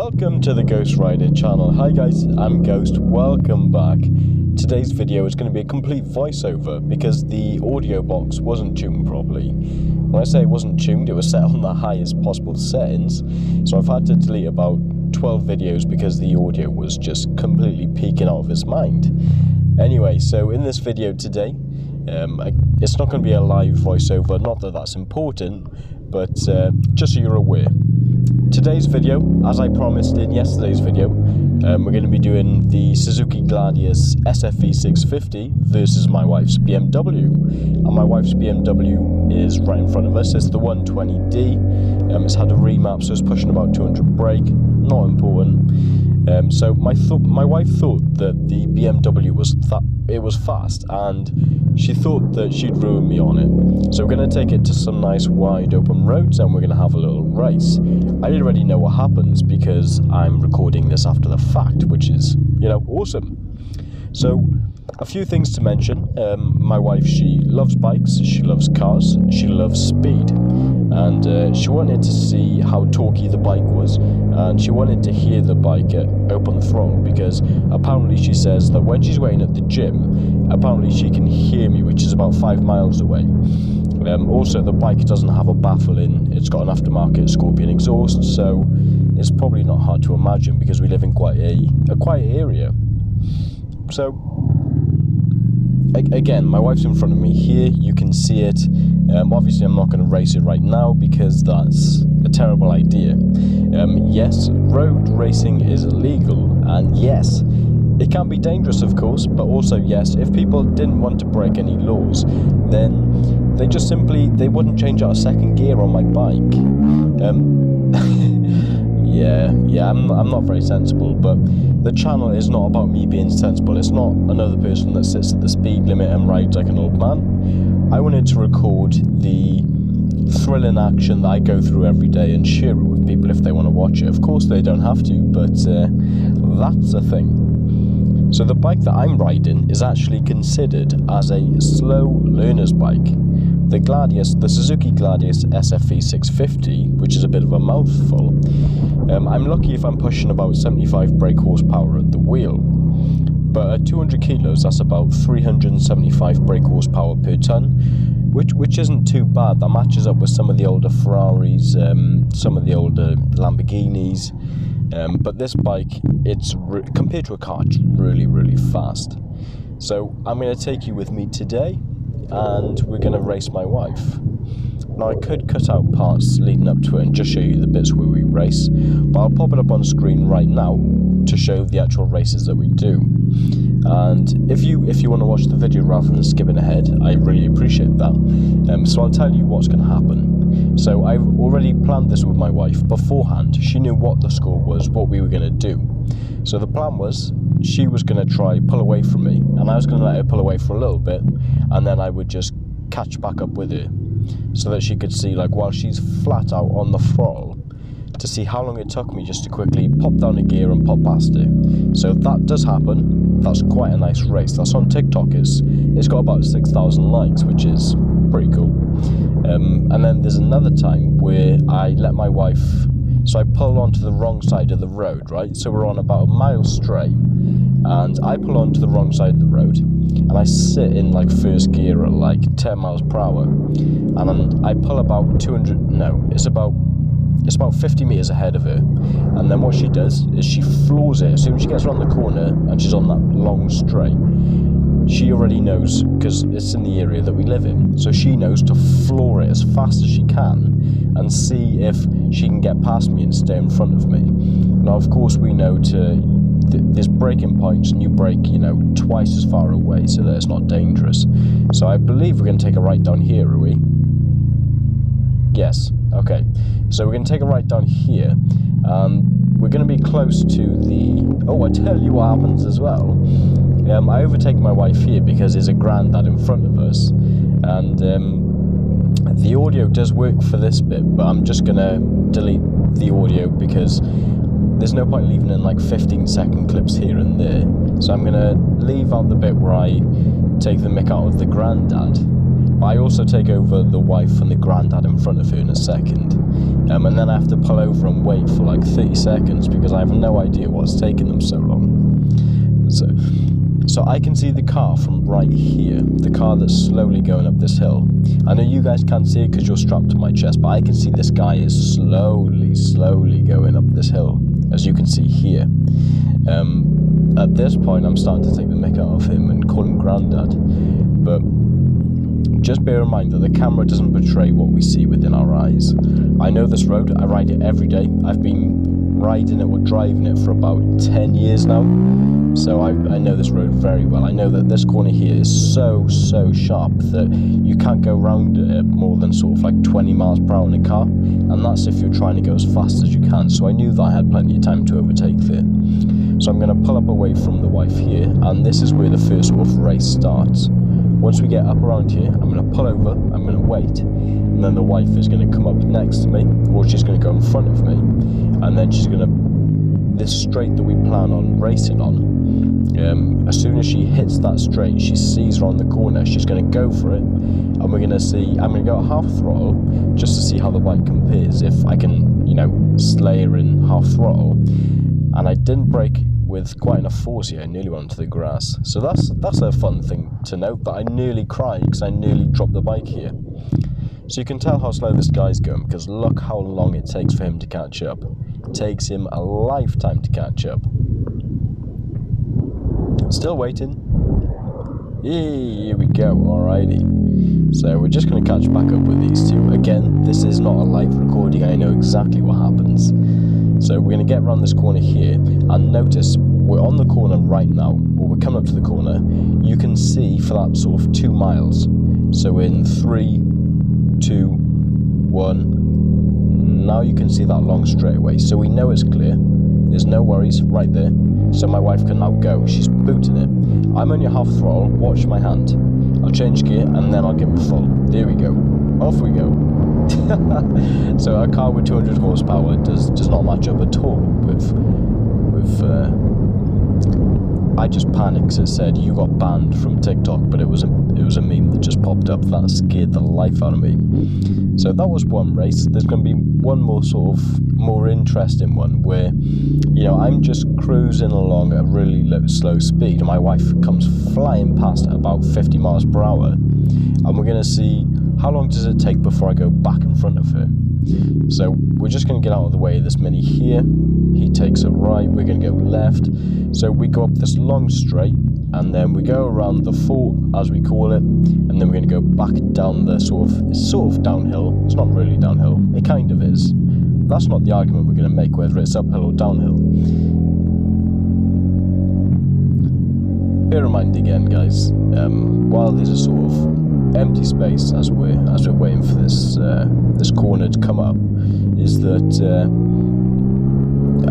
Welcome to the Ghost Rider channel. Hi guys, I'm Ghost, welcome back. Today's video is going to be a complete voiceover because the audio box wasn't tuned properly. When I say it wasn't tuned, it was set on the highest possible settings, so I've had to delete about 12 videos because the audio was just completely peaking out of its mind. Anyway, so in this video today, it's not going to be a live voiceover, not that that's important, but just so you're aware. Today's video, as I promised in yesterday's video, we're going to be doing the Suzuki Gladius SFV 650 versus my wife's BMW. And my wife's BMW is right in front of us. It's the 120D. It's had a remap, so it's pushing about 200 brake. Not important. So my wife thought that the BMW was fast, and she thought that she'd ruin me on it. So we're going to take it to some nice wide open roads and we're going to have a little race. I already know what happens because I'm recording this after the fact, which is, awesome. So a few things to mention. My wife, she loves bikes, she loves cars, she loves speed, and she wanted to see how torquey the bike was, and she wanted to hear the bike at open throttle, because apparently she says that when she's waiting at the gym, apparently she can hear me, which is about 5 miles away. Also, the bike doesn't have a baffle in, it's got an aftermarket Scorpion exhaust, so it's probably not hard to imagine because we live in quite a quiet area. So again, my wife's in front of me here, you can see it. Obviously I'm not going to race it right now because that's a terrible idea. Yes, road racing is illegal, and yes, it can be dangerous of course, but also yes, if people didn't want to break any laws, then they wouldn't change out a second gear on my bike. Yeah, I'm not very sensible, but the channel is not about me being sensible. It's not another person that sits at the speed limit and rides like an old man. I wanted to record the thrilling action that I go through every day and share it with people if they want to watch it. Of course they don't have to, but that's a thing. So the bike that I'm riding is actually considered as a slow learner's bike. The Suzuki Gladius SFV 650, which is a bit of a mouthful. I'm lucky if I'm pushing about 75 brake horsepower at the wheel, but at 200 kilos that's about 375 brake horsepower per ton, which isn't too bad. That matches up with some of the older Ferraris, some of the older Lamborghinis, but this bike, compared to a car, it's really, really fast. So I'm going to take you with me today, and we're going to race my wife. Now I could cut out parts leading up to it and just show you the bits where we race, but I'll pop it up on screen right now to show the actual races that we do. And if you want to watch the video rather than skipping ahead, I really appreciate that. So I'll tell you what's going to happen. So I've already planned this with my wife beforehand. She knew what the score was, what we were going to do. So the plan was, she was going to try pull away from me, and I was going to let her pull away for a little bit, and then I would just catch back up with her, so that she could see, like, while she's flat out on the throttle, to see how long it took me just to quickly pop down a gear and pop past her. So that does happen. That's quite a nice race. That's on TikTok. It's got about 6,000 likes, which is pretty cool. And then there's another time where I let my wife, so I pull onto the wrong side of the road, right? So we're on about a mile straight, and I pull onto the wrong side of the road, and I sit in like first gear at like 10 miles per hour, and I pull about it's about 50 meters ahead of her, and then what she does is she floors it. As soon as she gets around the corner and she's on that long straight, she already knows, because it's in the area that we live in, so she knows to floor it as fast as she can and see if she can get past me and stay in front of me. Now of course we know there's braking points, and you brake, twice as far away so that it's not dangerous. So I believe we're going to take a right down here, are we? Yes, okay. So we're going to take a right down here. We're going to be close to the... Oh, I tell you what happens as well. I overtake my wife here because there's a Grandad in front of us, and the audio does work for this bit, but I'm just going to delete the audio because there's no point leaving in like 15-second clips here and there. So I'm going to leave out the bit where I take the mick out of the Grandad. But I also take over the wife and the granddad in front of her in a second. And then I have to pull over and wait for like 30 seconds because I have no idea what's taking them so long. So I can see the car from right here, the car that's slowly going up this hill. I know you guys can't see it because you're strapped to my chest, but I can see this guy is slowly going up this hill, as you can see here. At this point, I'm starting to take the mick out of him and call him Grandad. But just bear in mind that the camera doesn't portray what we see within our eyes. I know this road, I ride it every day. I've been riding it or driving it for about 10 years now. So I know this road very well. I know that this corner here is so sharp that you can't go round it more than sort of like 20 miles per hour in a car. And that's if you're trying to go as fast as you can. So I knew that I had plenty of time to overtake there. So I'm going to pull up away from the wife here, and this is where the first sort of race starts. Once we get up around here, I'm going to pull over, I'm going to wait, and then the wife is going to come up next to me, or she's going to go in front of me, and then she's going to, this straight that we plan on racing on, as soon as she hits that straight, she sees around the corner, she's going to go for it, and we're going to see, I'm going to go at half throttle, just to see how the bike compares, if I can, you know, slay her in half throttle. And I didn't brake with quite enough force here, I nearly went into the grass. So that's a fun thing to note, that I nearly cried because I nearly dropped the bike here. So you can tell how slow this guy's going, because look how long it takes for him to catch up. It takes him a lifetime to catch up. Still waiting. Here we go, alrighty. So we're just going to catch back up with these two. Again, this is not a live recording, I know exactly what happens. So we're going to get around this corner here, and notice we're on the corner right now, or we're coming up to the corner. You can see for that sort of 2 miles. So in 3, 2, 1, now you can see that long straightaway. So we know it's clear, there's no worries right there. So my wife can now go, she's booting it. I'm only at half throttle, watch my hand. I'll change gear and then I'll give it full. There we go, off we go. So a car with 200 horsepower does not match up at all with I just panicked because it said you got banned from TikTok, but it was a meme that just popped up that scared the life out of me. So that was one race. There's going to be one more sort of more interesting one where, you know, I'm just cruising along at a really slow speed and my wife comes flying past at about 50 miles per hour, and we're going to see how long does it take before I go back in front of her. So we're just going to get out of the way of this mini here. He takes a right, we're going to go left. So we go up this long straight, and then we go around the fort, as we call it, and then we're going to go back down the sort of downhill. It's not really downhill, it kind of is. That's not the argument we're going to make, whether it's uphill or downhill. Bear in mind again, guys, while there's a sort of empty space as we're waiting for this corner to come up, is that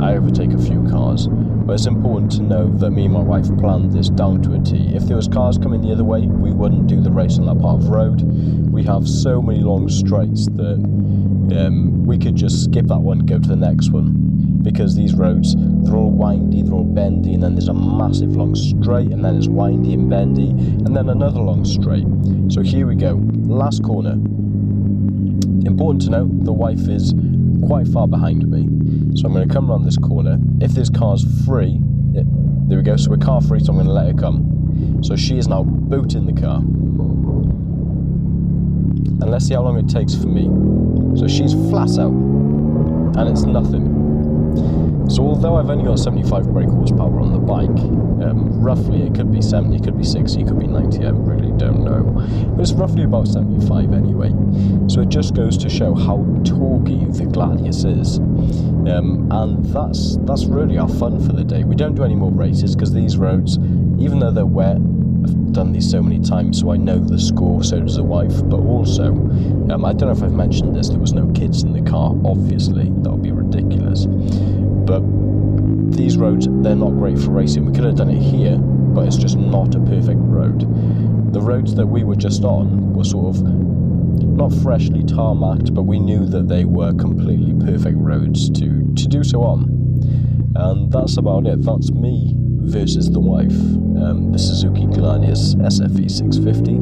I overtake a few cars. But it's important to know that me and my wife planned this down to a T. If there was cars coming the other way, we wouldn't do the race on that part of the road. We have so many long straights that we could just skip that one, go to the next one. Because these roads, they're all windy, they're all bendy, and then there's a massive long straight, and then it's windy and bendy, and then another long straight. So here we go, last corner. Important to note, the wife is quite far behind me. So I'm going to come around this corner. If there's cars free, there we go, so we're car free, so I'm going to let her come. So she is now booting the car. And let's see how long it takes for me. So she's flat out, and it's nothing. So although I've only got 75 brake horsepower on the bike, roughly it could be 70, it could be 60, it could be 90, I really don't know. But it's roughly about 75 anyway. So it just goes to show how torquey the Gladius is. And that's really our fun for the day. We don't do any more races because these roads, even though they're wet, I've done these so many times, so I know the score, so does the wife. But also, I don't know if I've mentioned this, there was no kids in the car, obviously, that would be ridiculous. But these roads, they're not great for racing. We could have done it here, but it's just not a perfect road. The roads that we were just on were sort of not freshly tarmacked, but we knew that they were completely perfect roads to do so on. And that's about it. That's me versus the wife, the Suzuki Gladius SFV 650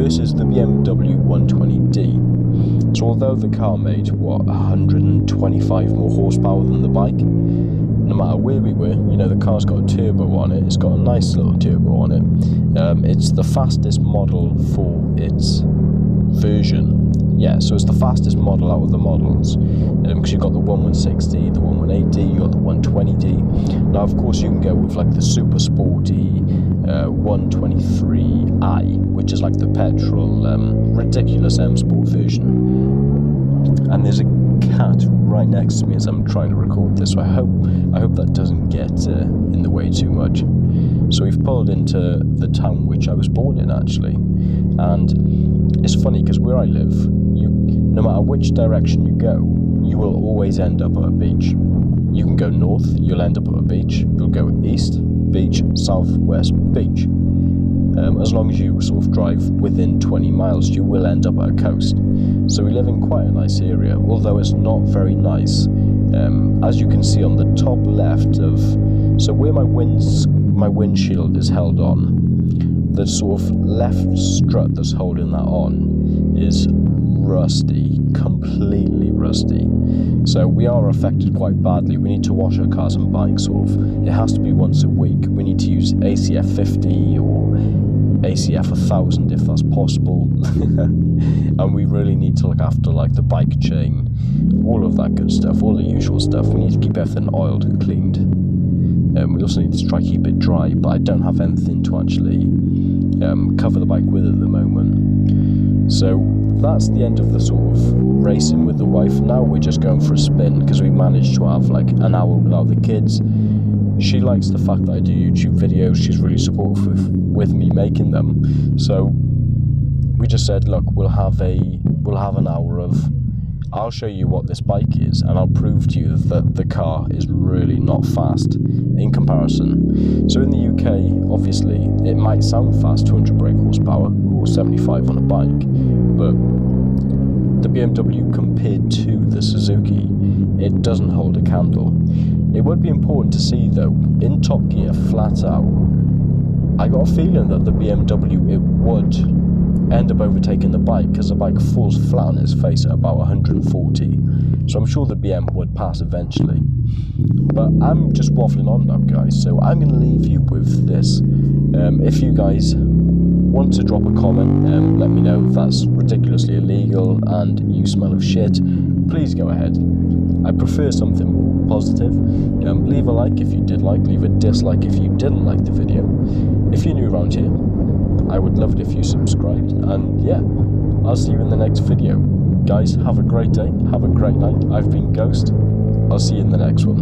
versus the BMW 120D. So although the car made, 125 more horsepower than the bike, no matter where we were, the car's got a turbo on it. It's got a nice little turbo on it. It's the fastest model for its version. Yeah, so it's the fastest model out of the models, because you've got the 1160, the 1180, you've got the 120D. Now, of course, you can go with like the super sporty 123i, which is like the petrol, ridiculous M Sport version. And there's a cat right next to me as I'm trying to record this, so I hope that doesn't get in the way too much. So we've pulled into the town which I was born in, actually, and it's funny because where I live, no matter which direction you go, you will always end up at a beach. You can go north, you'll end up at a beach. You'll go east, beach, south, west, beach. As long as you sort of drive within 20 miles, you will end up at a coast. So we live in quite a nice area, although it's not very nice. As you can see on the top left of, so where my windshield is held on, the sort of left strut that's holding that on is rusty, completely rusty. So we are affected quite badly. We need to wash our cars and bikes sort of, it has to be once a week. We need to use ACF 50 or ACF 1000 if that's possible. And we really need to look after like the bike chain, all of that good stuff, all the usual stuff. We need to keep everything oiled and cleaned. We also need to try to keep it dry, but I don't have anything to actually cover the bike with at the moment. So that's the end of the sort of racing with the wife. Now we're just going for a spin because we managed to have like an hour without the kids. She likes the fact that I do YouTube videos. She's really supportive with me making them. So we just said, look, we'll have an hour of, I'll show you what this bike is, and I'll prove to you that the car is really not fast in comparison. So in the UK, obviously, it might sound fast, 200 brake horsepower or 75 on a bike, but the BMW compared to the Suzuki, it doesn't hold a candle. It would be important to see though, in top gear, flat out, I got a feeling that the BMW, it would end up overtaking the bike because the bike falls flat on its face at about 140. So I'm sure the BM would pass eventually. But I'm just waffling on now, guys, so I'm going to leave you with this. If you guys want to drop a comment, let me know if that's ridiculously illegal and you smell of shit, please go ahead. I prefer something positive. Leave a like if you did like, leave a dislike if you didn't like the video. If you're new around here, I would love it if you subscribed, and yeah, I'll see you in the next video. Guys, have a great day, have a great night. I've been Ghost. I'll see you in the next one.